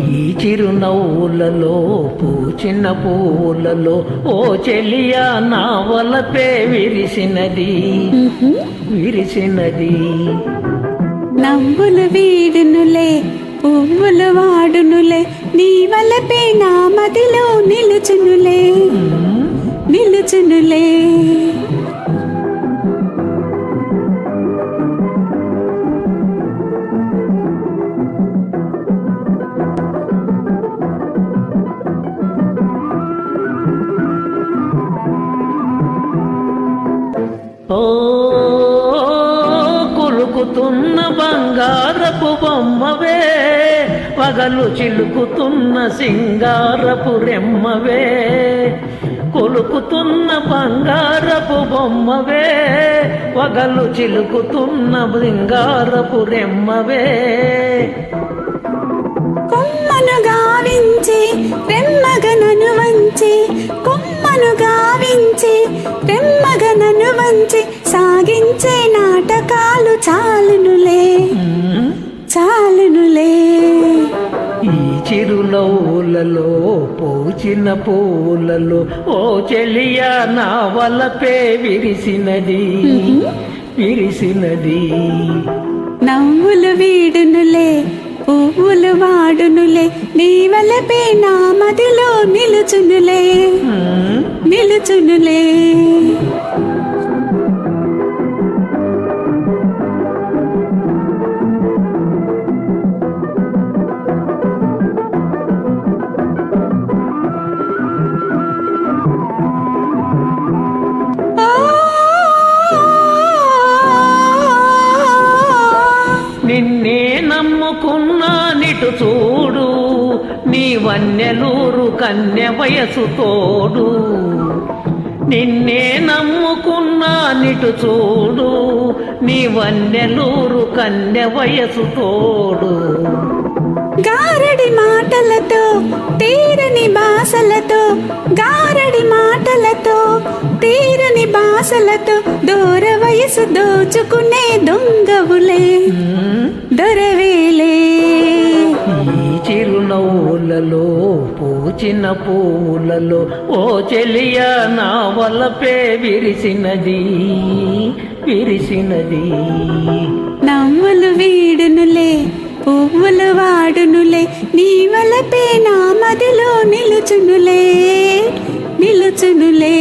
ఈ చిరునవ్వులలో పూచిన పూలలో ఓ చెలియా నా వలపే విరిసినది విరిసినది. నవ్వులు వీడునులే పువ్వులు వాడునులే నీ వలపే నా మదిలో నిలుచునులే నిలుచునులే. ఓ కులుకుతున్న బంగారపు బొమ్మవే, పగలు చిలుకుతున్న సింగారపు రెమ్మవే. కొలుకుతున్న బంగారపు బొమ్మవే, పగలు చిలుకుతున్న సింగారపు రెమ్మవే. కొమ్మను గావించి రెమ్మగనను వంచి, కొమ్మను గావించి రెమ్మగనను వంచి సాగించే నాటకాలు చాలునులే చాలునులే. ఈ చిరునవ్వులలో పూచిన పూలలో ఓ చెలియా నా వలపే విరిసినది విరిసినది. నవ్వులు వీడునులే పువ్వులు వాడునులే నీ వలపే నా మదిలో నిలుచునులే నిలుచునులే. నిన్నే నమ్ముకున్నా నిటు చూడు, నీ వన్నెలూరు కన్య వయసు తోడు. నిన్నే నమ్ముకున్నా నిటు చూడు, నీ వన్నెలూరు కన్య వయసు తోడు. గారడి మాటలతో తీరని బాసలతో, గారడి మాటలతో తీరని బాసలతో దూర వయసు దోచుకునే దొంగవులే దొరవేలే. ఈ చిరునవ్వులలో పూచిన పూలలో ఓ చెలియా నా వలపే విరిసినది విరిసినది. నవ్వులు వీడునులే పువ్వులు వాడునులే నీ వలపే నా మదిలో నిలుచునులే నిలుచునులే.